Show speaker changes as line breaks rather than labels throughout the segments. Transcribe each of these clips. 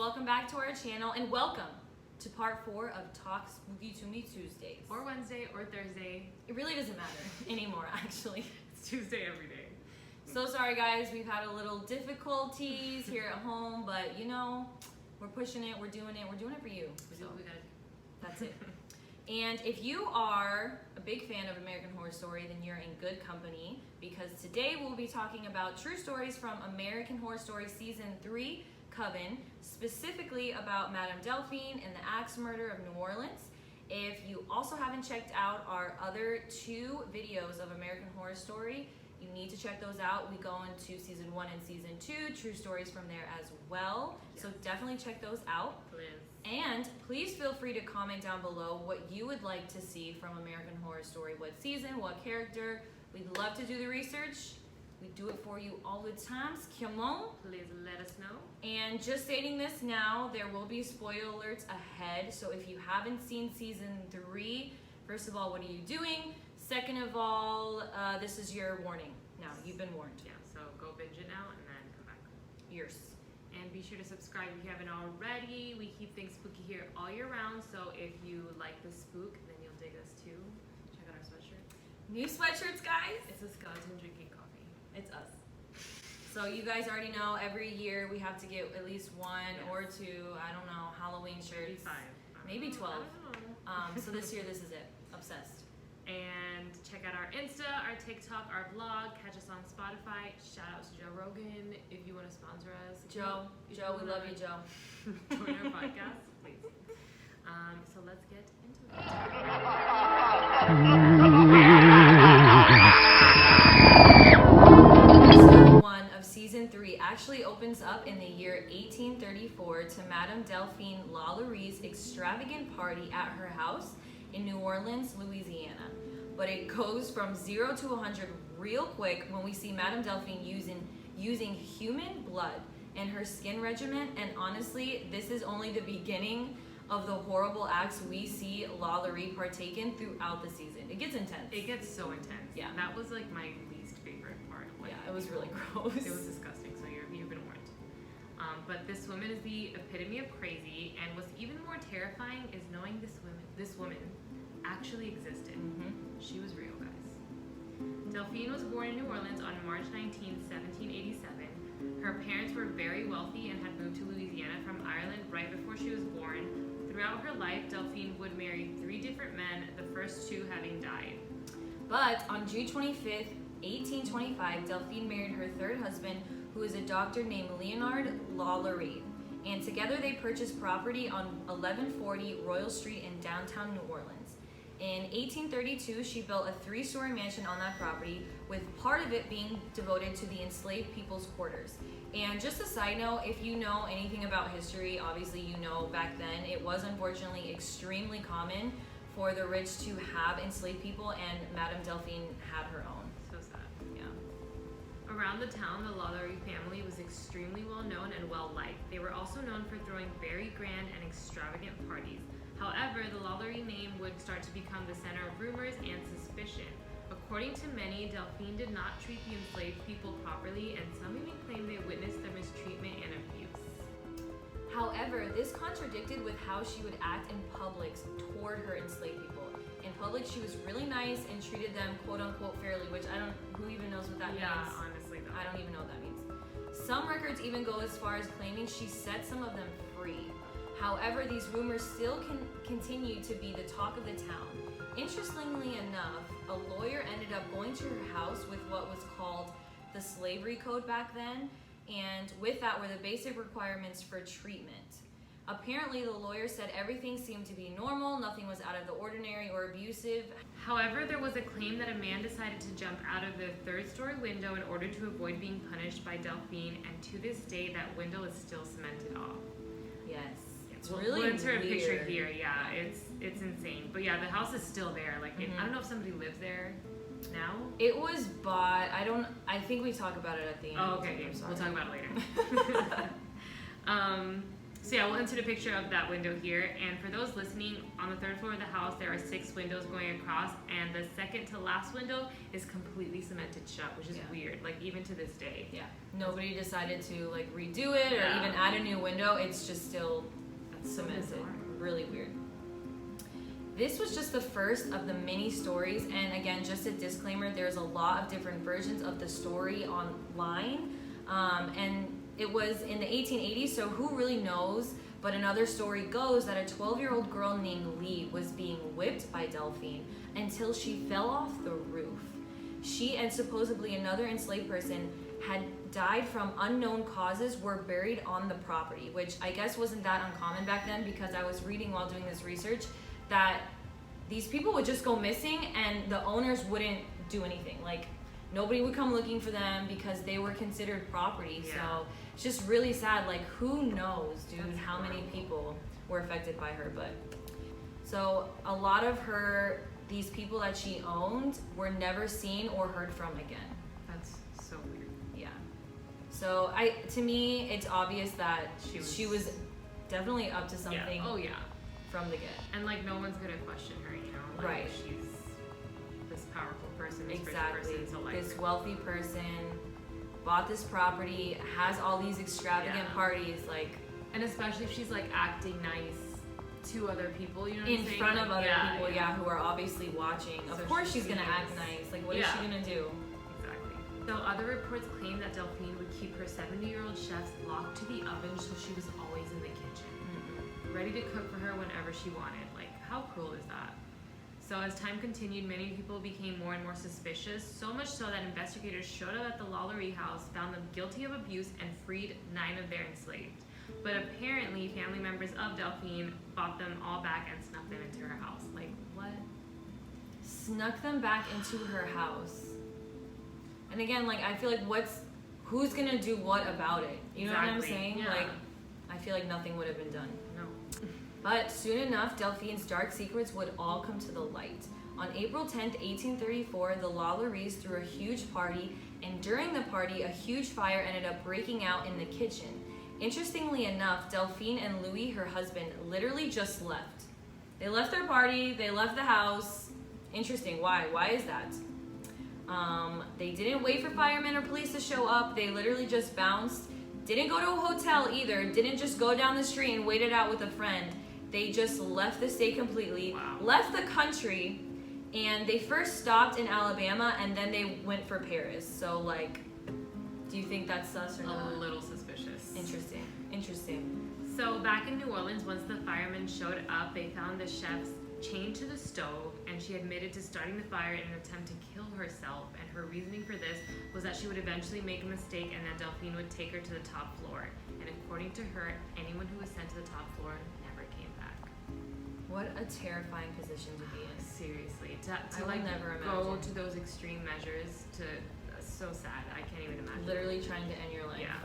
welcome back to our channel and welcome to part 4 of Talk Spooky to Me Tuesdays.
Or Wednesday or Thursday.
It really doesn't matter anymore, actually.
It's Tuesday every day.
So sorry guys, we've had a little difficulties here at home, but you know, we're pushing it, we're doing it for you.
We do what we gotta do.
That's it. And if you are a big fan of American Horror Story, then you're in good company, because today we'll be talking about true stories from American Horror Story Season 3, Coven, specifically about Madame Delphine and the axe murder of New Orleans. If you also haven't checked out our other 2 videos of American Horror Story, you need to check those out. We go into Season 1 and Season 2, true stories from there as well. Yes. So definitely check those out.
Please.
And please feel free to comment down below what you would like to see from American Horror Story. What season, what character. We'd love to do the research. We do it for you all the times. Come on.
Please let us know.
And just stating this now, there will be spoiler alerts ahead. So if you haven't seen Season 3, first of all, what are you doing? Second of all, this is your warning. Now, you've been warned.
Yeah, so go binge it now and then come back.
Yours.
And be sure to subscribe if you haven't already. We keep things spooky here all year round, so if you like the spook, then you'll dig us too. Check out our sweatshirt.
New sweatshirts, guys.
It's a skeleton drinking coffee.
It's us. So you guys already know every year we have to get at least 1 or 2, I don't know, Halloween shirts.
Maybe 5.
Maybe 12. So this year, this is it. Obsessed.
And check out our Insta, our TikTok, our vlog. Catch us on Spotify. Shout out to Joe Rogan if you want to sponsor us.
Joe, we love you, Joe.
Join our podcast, please. So let's get into it.
Episode 1 of Season 3 actually opens up in the year 1834 to Madame Delphine Lalaurie's extravagant party at her house in New Orleans, Louisiana. But it goes from 0 to 100 real quick when we see Madame Delphine using human blood in her skin regimen, and honestly, this is only the beginning of the horrible acts we see Lalaurie partake in throughout the season. It gets intense.
It gets so intense.
Yeah.
That was like my least favorite part.
Yeah, it was really gross.
It was disgusting, so you've been warned. But this woman is the epitome of crazy, and what's even more terrifying is knowing this woman actually existed. She was real, guys. Delphine was born in New Orleans on March 19, 1787. Her parents were very wealthy and had moved to Louisiana from Ireland right before she was born. Throughout her life, Delphine would marry 3 different men, the first 2 having died.
But on June 25th, 1825, Delphine married her 3rd husband, who is a doctor named Leonard Lalaurie. And together they purchased property on 1140 Royal Street in downtown New Orleans. In 1832, she built a 3-story mansion on that property, with part of it being devoted to the enslaved people's quarters. And just a side note, if you know anything about history, obviously you know back then it was unfortunately extremely common for the rich to have enslaved people, and Madame Delphine had her own.
So sad.
Yeah.
Around the town, the Lalaurie family was extremely well known and well liked. They were also known for throwing very grand and extravagant parties. However, the Lalaurie name would start to become the center of rumors and suspicion. According to many, Delphine did not treat the enslaved people properly, and some even claim they witnessed their mistreatment and abuse.
However, this contradicted with how she would act in public toward her enslaved people. In public, she was really nice and treated them quote-unquote fairly, which who even knows what that means?
Yeah, honestly though.
I don't even know what that means. Some records even go as far as claiming she set some of them free. However, these rumors still continue to be the talk of the town. Interestingly enough, a lawyer ended up going to her house with what was called the slavery code back then, and with that were the basic requirements for treatment. Apparently, the lawyer said everything seemed to be normal, nothing was out of the ordinary or abusive.
However, there was a claim that a man decided to jump out of the 3rd-story window in order to avoid being punished by Delphine, and to this day, that window is still cemented off.
Yes.
We'll insert a picture here. Yeah, it's insane. But yeah, the house is still there. Like, I don't know if somebody lives there now.
It was bought. I think we talk about it at the end.
Oh, okay. We'll talk about it later. So yeah, we'll insert a picture of that window here. And for those listening, on the 3rd floor of the house, there are 6 windows going across, and the second to last window is completely cemented shut, which is weird. Like even to this day.
Yeah. Nobody decided to like redo it or even add a new window. It's just still cemented.
So
really weird. This was just the first of the many stories, and again, just a disclaimer, there's a lot of different versions of the story online, and it was in the 1880s, so who really knows, but another story goes that a 12-year-old girl named Lee was being whipped by Delphine until she fell off the roof. She and supposedly another enslaved person had died from unknown causes were buried on the property, which I guess wasn't that uncommon back then, because I was reading while doing this research that these people would just go missing and the owners wouldn't do anything. Like nobody would come looking for them because they were considered property. So it's just really sad. Like who knows, dude, how many people were affected by her. But so a lot of these people that she owned were never seen or heard from again.
That's so weird.
Yeah. So to me, it's obvious that she was definitely up to something.
Yeah. Oh yeah.
From the get.
And like no one's gonna question her, you know? Like,
right.
She's this powerful person, this
exactly.
rich person, so like
this wealthy person bought this property, has all these extravagant parties, like,
and especially if she's like acting nice to other people, you know what
in
I'm saying?
front of other people, who are obviously watching.
So
of course she's gonna act nice. Like what is she gonna do?
Exactly. So other reports claim that Delphine would keep her 70-year-old chefs locked to the oven, so she was always in the kitchen, ready to cook for her whenever she wanted. Like, how cruel is that? So as time continued, many people became more and more suspicious, so much so that investigators showed up at the Lalaurie house, found them guilty of abuse, and freed 9 of their enslaved. But apparently, family members of Delphine bought them all back and snuck them into her house. Like, what?
Snuck them back into her house. And again, like, I feel like who's gonna do what about it? You know what I'm saying?
Yeah.
Like, I feel like nothing would have been done.
No.
But soon enough, Delphine's dark secrets would all come to the light. On April 10th, 1834, the Lalauries threw a huge party, and during the party, a huge fire ended up breaking out in the kitchen. Interestingly enough, Delphine and Louis, her husband, literally just left. They left their party, they left the house. Interesting, why? Why is that? They didn't wait for firemen or police to show up, they literally just bounced. Didn't go to a hotel either, didn't just go down the street and wait it out with a friend. They just left the state completely, left the country, and they first stopped in Alabama and then they went for Paris. So like, do you think that's sus or not?
A little suspicious.
Interesting.
So back in New Orleans, once the firemen showed up, they found the chefs chained to the stove, and she admitted to starting the fire in an attempt to kill herself, and her reasoning for this was that she would eventually make a mistake and that Delphine would take her to the top floor. And according to her, anyone who was sent to the top floor never came back.
What a terrifying position to be in.
Seriously, to
I will never
go
imagine.
to those extreme measures, so sad. I can't even imagine.
Literally trying to end your life.
Yeah.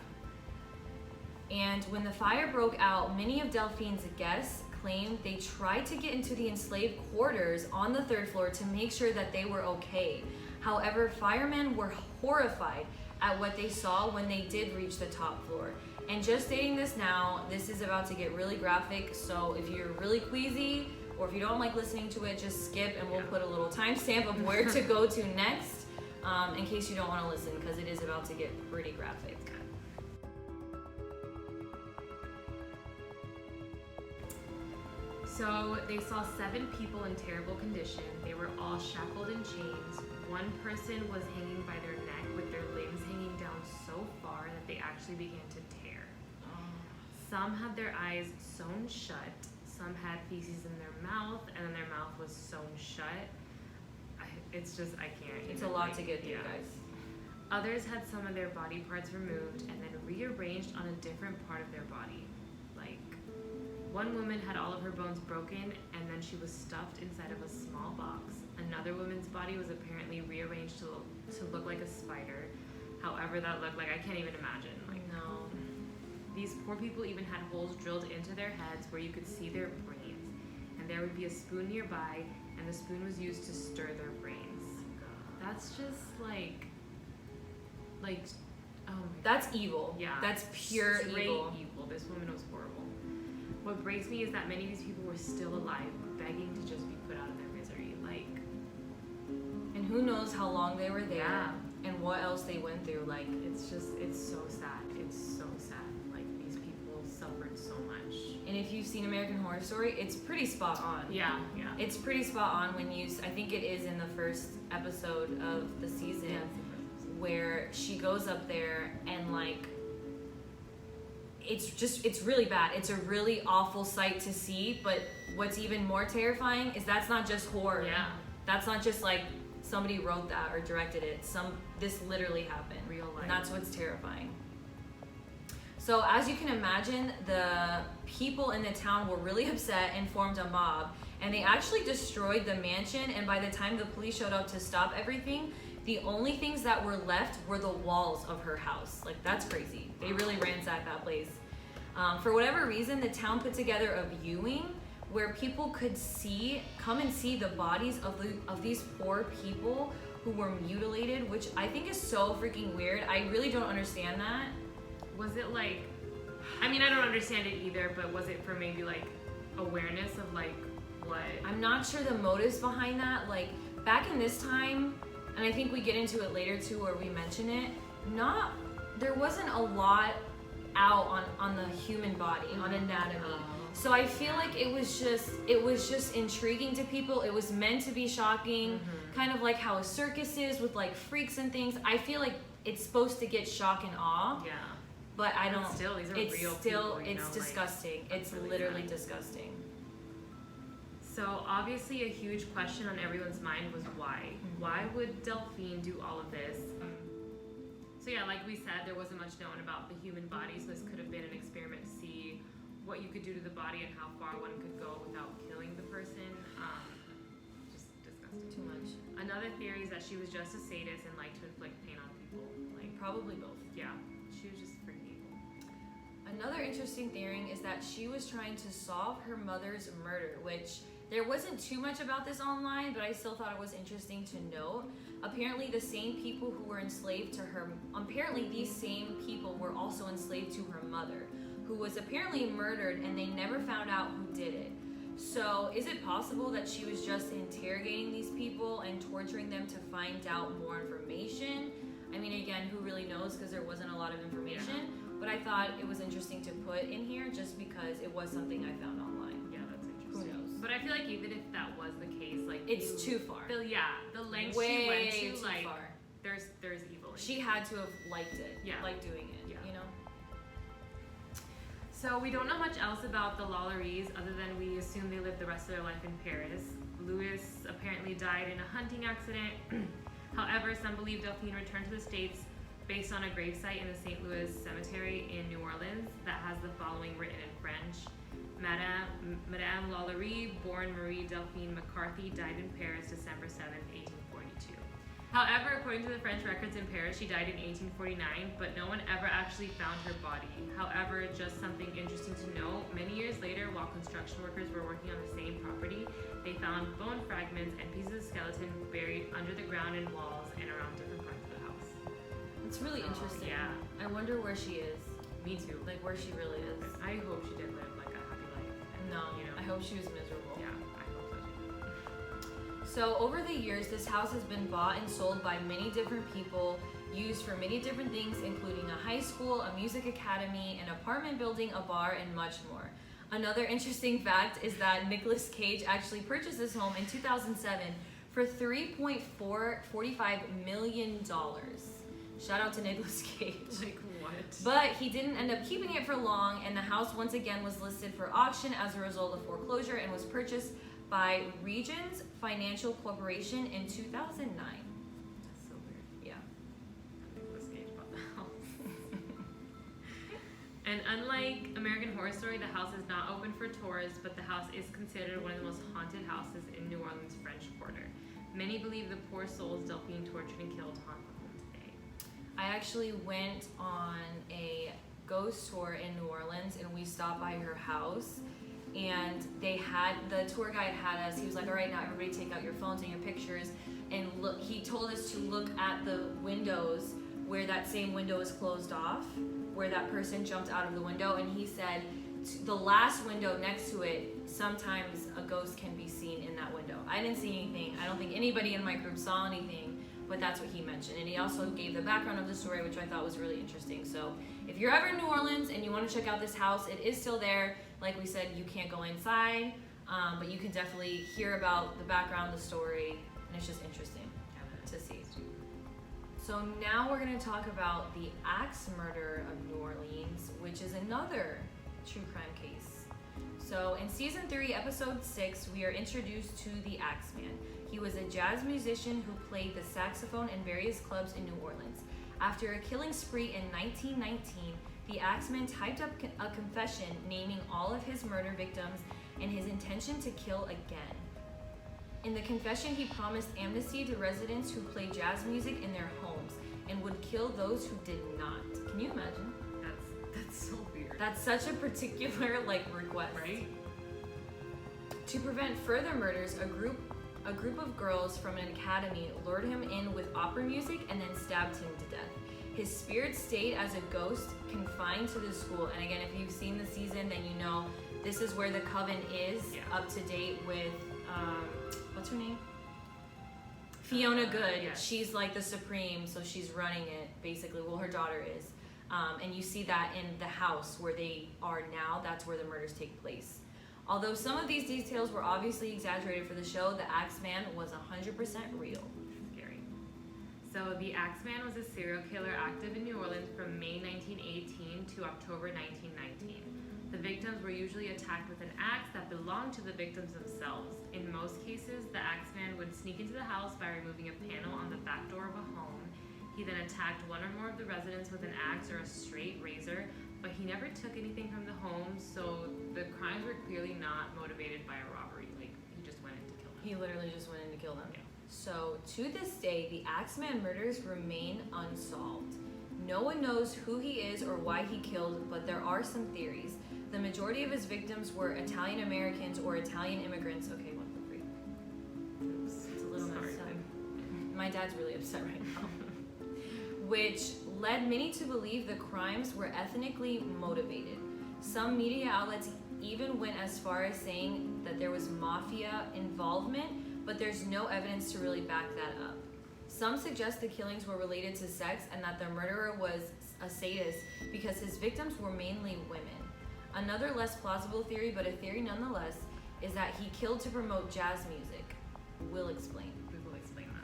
And when the fire broke out, many of Delphine's guests claimed they tried to get into the enslaved quarters on the 3rd floor to make sure that they were okay. However, firemen were horrified at what they saw when they did reach the top floor. And just stating this now, this is about to get really graphic, so if you're really queasy or if you don't like listening to it, just skip and we'll put a little timestamp of where to go to next in case you don't want to listen, because it is about to get pretty graphic.
So they saw 7 people in terrible condition. They were all shackled in chains. One person was hanging by their neck with their limbs hanging down so far that they actually began to tear. Some had their eyes sewn shut. Some had feces in their mouth, and then their mouth was sewn shut. It's just, I can't.
It's a lot to get through, guys.
Others had some of their body parts removed and then rearranged on a different part of their body. Like, one woman had all of her bones broken, and then she was stuffed inside of a small box. Another woman's body was apparently rearranged to look like a spider. However that looked like, I can't even imagine. Like,
no.
These poor people even had holes drilled into their heads where you could see their brains. And there would be a spoon nearby, and the spoon was used to stir their brains. That's just like, oh my
That's evil.
Yeah.
That's pure
straight
evil.
This woman was horrible. what breaks me is that many of these people were still alive, begging to just be put out of their misery. Like,
and who knows how long they were there,
yeah.
and what else they went through. Like,
it's so sad. It's so sad. Like, these people suffered so much.
and if you've seen American Horror Story, it's pretty spot on.
Yeah.
It's pretty spot on when I think it is in the first episode of the season, where she goes up there and like, it's really bad. It's a really awful sight to see, but what's even more terrifying is that's not just horror.
Yeah.
That's not just like somebody wrote that or directed it. This literally happened.
Real life.
And that's what's terrifying. So as you can imagine, the people in the town were really upset and formed a mob, and they actually destroyed the mansion, and by the time the police showed up to stop everything, the only things that were left were the walls of her house. Like, that's crazy. They really ransacked that place. For whatever reason, the town put together a viewing where people could come and see the bodies of these poor people who were mutilated, which I think is so freaking weird. I really don't understand that.
Was it like, I mean, I don't understand it either, but was it for maybe like awareness of like what?
I'm not sure the motives behind that. Like, back in this time, and I think we get into it later too, where we mention it, there wasn't a lot out on the human body, on anatomy. So I feel like it was just intriguing to people. It was meant to be shocking, kind of like how a circus is with like freaks and things. I feel like it's supposed to get shock and awe.
Yeah.
But I don't.
Still, these are
it's
real
still,
people,
it's disgusting.
Like,
it's
really
literally
sad.
disgusting.
So obviously, a huge question on everyone's mind was why. Why would Delphine do all of this? So yeah, like we said, there wasn't much known about the human body, so this could have been an experiment to see what you could do to the body and how far one could go without killing the person. Just disgusting.
Too much.
Another theory is that she was just a sadist and liked to inflict pain on people. Like,
Probably both.
yeah, she was just freaking evil.
Another interesting theory is that she was trying to solve her mother's murder, which there wasn't too much about this online, but I still thought it was interesting to note. Apparently these same people were also enslaved to her mother, who was apparently murdered, and they never found out who did it. So is it possible that she was just interrogating these people and torturing them to find out more information? I mean, again, who really knows, because there wasn't a lot of information, but I thought it was interesting to put in here just because it was something I found online.
Yeah, that's interesting.
Who knows?
But I feel like even if that was the case, like,
It's too far.
the lengths
Way
she went to,
too
like,
far.
there's evil. In
She
it.
had to have liked it.
Yeah.
Liked doing it,
Yeah.
you know?
So we don't know much else about the Lalauries other than we assume they lived the rest of their life in Paris. Louis apparently died in a hunting accident. However, some believe Delphine returned to the States based on a gravesite in the St. Louis Cemetery in New Orleans that has the following written in French. Madame Lalaurie, born Marie Delphine McCarthy, died in Paris December 7th, 1842. However, according to the French records in Paris, she died in 1849, but no one ever actually found her body. However, just something interesting to note, many years later, while construction workers were working on the same property, they found bone fragments and pieces of skeleton buried under the ground and walls and around different parts of the house.
It's really interesting.
Yeah.
I wonder where she is.
Me too.
Like, where she really is.
I hope she did live like a happy life. And,
No,
you know,
I hope she was miserable.
yeah, I hope so too.
So over the years, this house has been bought and sold by many different people, used for many different things, including a high school, a music academy, an apartment building, a bar, and much more. Another interesting fact is that Nicolas Cage actually purchased this home in 2007 for $3.45 million. Shout out to Nicolas Cage.
Like, what?
But he didn't end up keeping it for long, and the house once again was listed for auction as a result of foreclosure and was purchased by Regions Financial Corporation in 2009.
That's so weird.
Yeah.
Nicolas Cage bought the house. And unlike American Horror Story, the house is not open for tours, but the house is considered one of the most haunted houses in New Orleans' French Quarter. Many believe the poor souls Delphine tortured and killed haunt the home today.
I actually went on a ghost tour in New Orleans, and we stopped by her house, and the tour guide had us, he was like, all right, now everybody take out your phones and your pictures, and look, he told us to look at the windows where that same window is closed off, where that person jumped out of the window, and he said the last window next to it, sometimes a ghost can be seen in that window. I didn't see anything. I don't think anybody in my group saw anything, but that's what he mentioned. And he also gave the background of the story, which I thought was really interesting. So if you're ever in New Orleans and you want to check out this house, it is still there. Like we said, you can't go inside, but you can definitely hear about the background, the story, and it's just interesting to see. So now we're going to talk about the Axe murder of New Orleans, which is another true crime case. So in season 3, episode 6, we are introduced to the Axeman. He was a jazz musician who played the saxophone in various clubs in New Orleans. After a killing spree in 1919, the Axeman typed up a confession naming all of his murder victims and his intention to kill again. In the confession, he promised amnesty to residents who play jazz music in their homes and would kill those who did not. Can you imagine?
That's so weird.
That's such a particular request.
Right?
To prevent further murders, a group of girls from an academy lured him in with opera music and then stabbed him to death. His spirit stayed as a ghost confined to the school. And again, if you've seen the season, then you know this is where the coven is, up to date with what's her name? Fiona Good.
Yes.
She's like the supreme, so she's running it basically. Well, her daughter is. And you see that in the house where they are now. That's where the murders take place. Although some of these details were obviously exaggerated for the show, the Axeman was 100% real.
Scary. So the Axeman was a serial killer active in New Orleans from May 1918 to October 1919. The victims were usually attacked with an axe that belonged to the victims themselves. In most cases, the Axeman would sneak into the house by removing a panel on the back door of a home. He then attacked one or more of the residents with an axe or a straight razor, but he never took anything from the home, so the crimes were clearly not motivated by a robbery. Like, he just went in to kill them.
He literally just went in to kill them.
Yeah.
So, to this day, the Axeman murders remain unsolved. No one knows who he is or why he killed, but there are some theories. The majority of his victims were Italian Americans or Italian immigrants. Okay, 1 for 3. It's a little messed up. My dad's really upset right now. Which led many to believe the crimes were ethnically motivated. Some media outlets even went as far as saying that there was mafia involvement, but there's no evidence to really back that up. Some suggest the killings were related to sex and that the murderer was a sadist because his victims were mainly women. Another less plausible theory, but a theory nonetheless, is that he killed to promote jazz music. We'll explain.
We will explain that.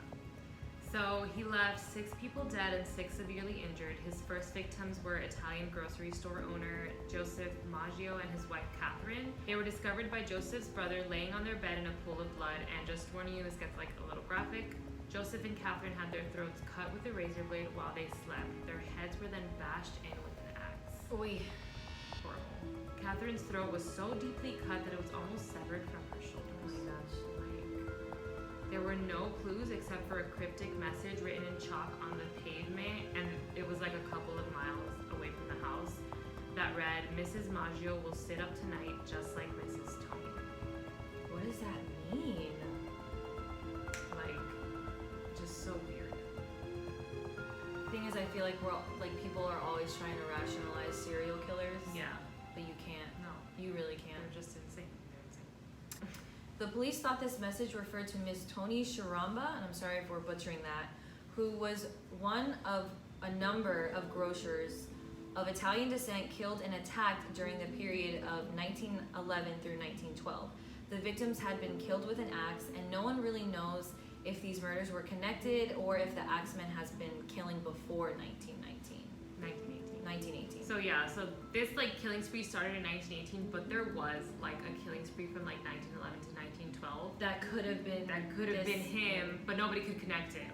So he left 6 people dead and 6 severely injured. His first victims were Italian grocery store owner Joseph Maggio and his wife Catherine. They were discovered by Joseph's brother laying on their bed in a pool of blood, and just warning you, this gets a little graphic. Joseph and Catherine had their throats cut with a razor blade while they slept. Their heads were then bashed in with an axe.
Oy.
Horrible. Catherine's throat was so deeply cut that it was almost severed from her shoulders.
Oh my gosh.
There were no clues except for a cryptic message written in chalk on the pavement, and it was a couple of miles away from the house, that read, "Mrs. Maggio will sit up tonight just like Mrs. Tony."
What does that mean?
Just so weird.
The thing is, I feel like people are always trying to rationalize serial killers.
Yeah.
But you can't.
No.
You really can't.
They're just insane. They're insane.
The police thought this message referred to Miss Tony Sharamba, and I'm sorry if we're butchering that, who was one of a number of grocers of Italian descent killed and attacked during the period of 1911 through 1912. The victims had been killed with an axe, and no one really knows if these murders were connected or if the Axeman has been killing before 1919. 1918.
So this killing spree started in 1918, but there was a killing spree from 1911 to 1912.
That could have been
him, but nobody could connect it,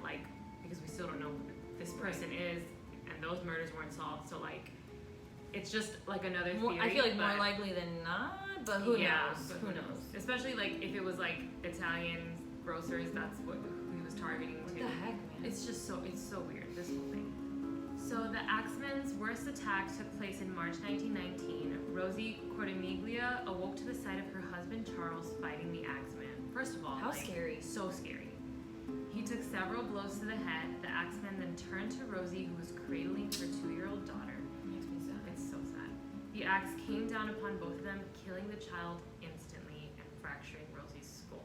because we still don't know who this person is, and those murders weren't solved. So it's just another theory.
I feel more likely than not, but who knows?
But
who knows?
Especially if it was Italian grocers, that's what he was targeting
What
too.
the heck, man?
It's so weird, this whole thing. So the Axeman's worst attack took place in March 1919. Rosie Cortimiglia awoke to the sight of her husband Charles fighting the Axeman. First of all,
how scary.
So scary. He took several blows to the head. The Axeman then turned to Rosie, who was cradling her 2-year-old daughter.
Makes me sad.
It's so sad. The axe came down upon both of them, killing the child instantly and fracturing Rosie's skull.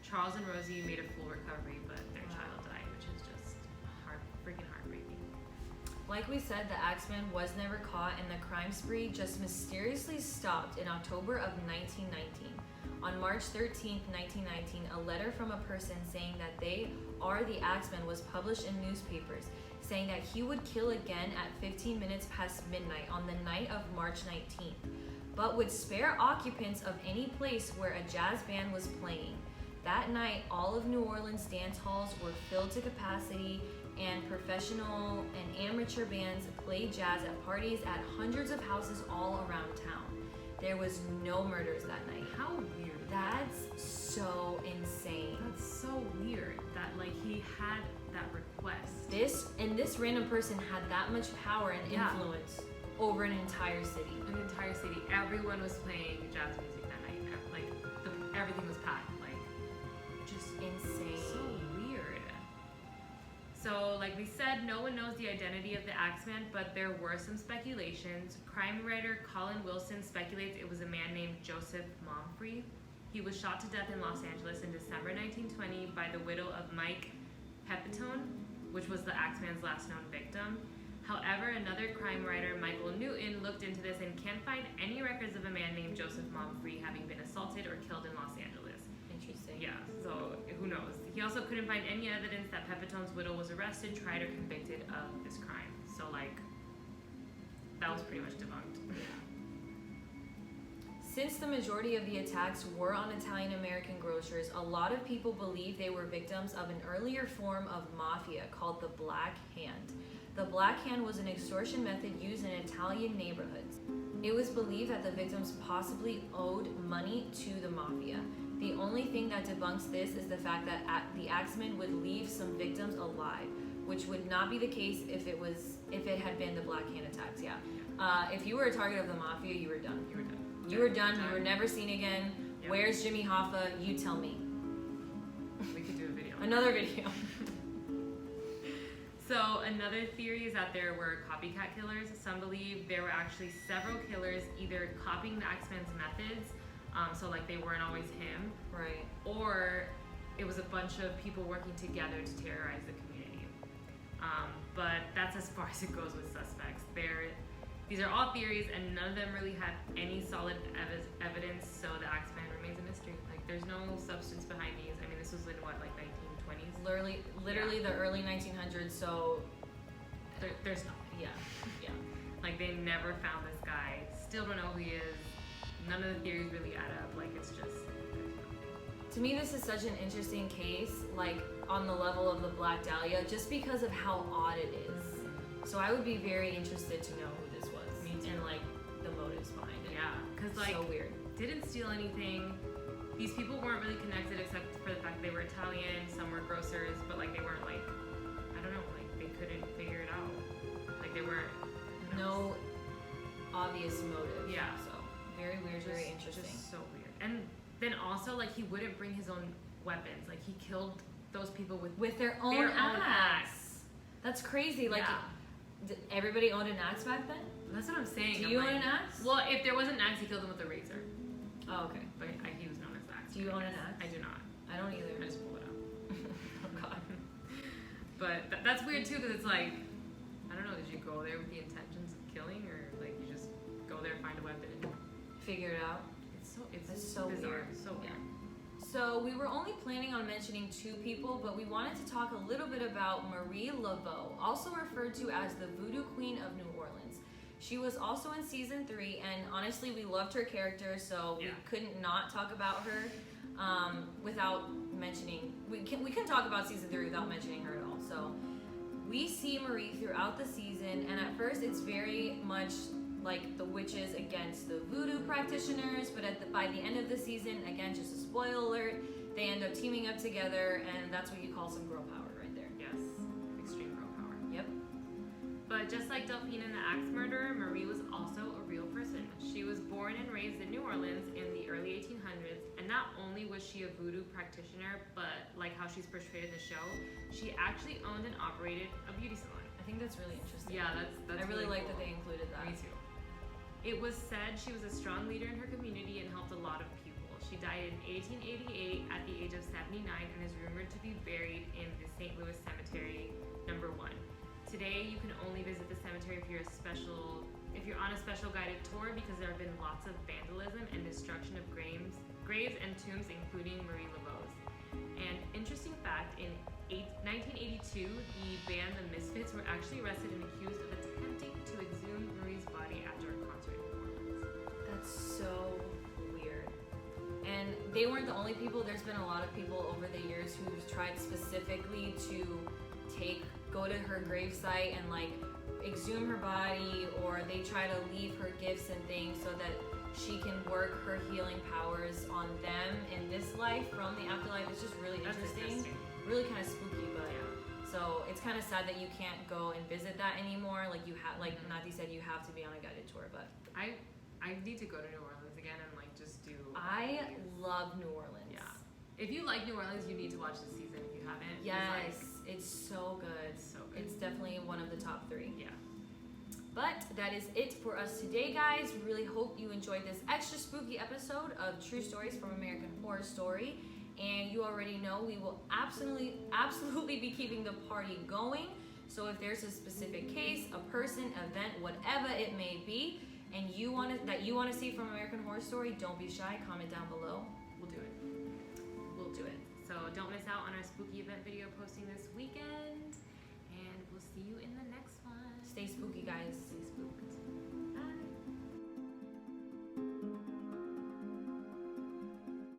Charles and Rosie made a full recovery, but their child died, which is just freaking heartbreaking.
Like we said, the Axeman was never caught, and the crime spree just mysteriously stopped in October of 1919. On March 13th, 1919, a letter from a person saying that they are the Axeman was published in newspapers, saying that he would kill again at 15 minutes past midnight on the night of March 19th, but would spare occupants of any place where a jazz band was playing. That night, all of New Orleans dance halls were filled to capacity, and professional and amateur bands played jazz at parties at hundreds of houses all around town. There was no murders that night.
How weird.
That's so insane.
That's so weird that like he had that request.
This random person had that much power and influence over an entire city.
An entire city. Everyone was playing jazz music that night. Like everything was packed. Like just
Insane.
So weird. So, like we said, no one knows the identity of the Axeman, but there were some speculations. Crime writer Colin Wilson speculates it was a man named Joseph Momfrey. He was shot to death in Los Angeles in December 1920 by the widow of Mike Pepitone, which was the Axeman's last known victim. However, another crime writer, Michael Newton, looked into this and can't find any records of a man named Joseph Momfrey having been assaulted or killed in Los Angeles.
Interesting.
Yeah, so who knows? He also couldn't find any evidence that Pepitone's widow was arrested, tried, or convicted of this crime. So, like, that was pretty much debunked.
Since the majority of the attacks were on Italian-American grocers, a lot of people believe they were victims of an earlier form of mafia called the Black Hand. The Black Hand was an extortion method used in Italian neighborhoods. It was believed that the victims possibly owed money to the mafia. The only thing that debunks this is the fact that the Axeman would leave some victims alive, which would not be the case if it had been the Black Hand attacks. Yeah, if you were a target of the mafia, you were done. You were done. You were never seen again. Yep. Where's Jimmy Hoffa? You tell me.
We could do a video.
Another video.
So another theory is that there were copycat killers. Some believe there were actually several killers either copying the Axeman's methods, so like they weren't always him,
right?
Or it was a bunch of people working together to terrorize the community. But that's as far as it goes with suspects. These are all theories, and none of them really have any solid evidence, so the Axeman remains a mystery. Like, there's no substance behind these. I mean, this was in what, like 1920s?
Literally the early 1900s, so...
There's nothing.
Yeah.
Like, they never found this guy. Still don't know who he is. None of the theories really add up. Like, it's just...
To me, this is such an interesting case, like, on the level of the Black Dahlia, just because of how odd it is. So I would be very interested to know who this was.
Me too.
And like the motives behind it.
Yeah, because like
so weird.
Didn't steal anything. These people weren't really connected except for the fact they were Italian. Some were grocers, but like they weren't like, I don't know, like they couldn't figure it out. Like they weren't.
No obvious motive.
Yeah.
So very weird, very interesting.
Just so weird. And then also like he wouldn't bring his own weapons. Like he killed those people with
their own axe. That's crazy. Like.
Yeah.
Did everybody owned an axe back then?
That's what I'm saying.
Do you own an axe?
Well, if there was an axe, he killed him with a razor.
Oh, okay.
But he was known as the axe.
Do you own an axe?
I do not.
I don't either.
I just pull it out.
Oh God.
But that's weird too, because it's like, I don't know. Did you go there with the intentions of killing, or like you just go there, find a weapon, and
figure it out?
It's
so
bizarre.
Weird.
So weird.
So we were only planning on mentioning 2 people, but we wanted to talk a little bit about Marie Laveau, also referred to as the Voodoo Queen of New Orleans. She was also in season 3, and honestly, we loved her character, so we couldn't not talk about her without mentioning. We couldn't talk about season 3 without mentioning her at all. So we see Marie throughout the season, and at first, it's very much like the witches against the voodoo practitioners, but by the end of the season, again, just a spoiler alert, they end up teaming up together, and that's what you call some girl power right there.
Yes, extreme girl power.
Yep.
But just like Delphine and the axe murderer, Marie was also a real person. She was born and raised in New Orleans in the early 1800s, and not only was she a voodoo practitioner, but like how she's portrayed in the show, she actually owned and operated a beauty salon.
I think that's really interesting.
Yeah, that's
I really like
cool.
that they included that.
Me too. It was said she was a strong leader in her community and helped a lot of people. She died in 1888 at the age of 79 and is rumored to be buried in the St. Louis Cemetery number 1. Today, you can only visit the cemetery if you're on a special guided tour, because there have been lots of vandalism and destruction of graves and tombs, including Marie Laveau's. And interesting fact, in 1982, the band The Misfits were actually arrested and accused of attempting to exhume Marie's body after a concert in New Orleans.
That's so weird. And they weren't the only people. There's been a lot of people over the years who've tried specifically to go to her gravesite and like exhume her body, or they try to leave her gifts and things so that she can work her healing powers on them in this life from the afterlife. It's just really interesting. Really kind of spooky, but so it's kind of sad that you can't go and visit that anymore. Like you have, like Nati said, you have to be on a guided tour. But
I need to go to New Orleans again and like just do.
I love New Orleans.
Yeah. If you like New Orleans, you need to watch this season if you haven't.
Yes, it's so good.
It's so good.
It's definitely one of the top 3.
Yeah.
But that is it for us today, guys. Really hope you enjoyed this extra spooky episode of True Stories from American Horror Story. And you already know we will absolutely be keeping the party going. So if there's a specific case, a person, event, whatever it may be, and you want to see from American Horror Story, don't be shy. Comment down below.
We'll do it. We'll do it. So don't miss out on our spooky event video posting this weekend. And we'll see you in the next one.
Stay spooky, guys.
Stay spooky.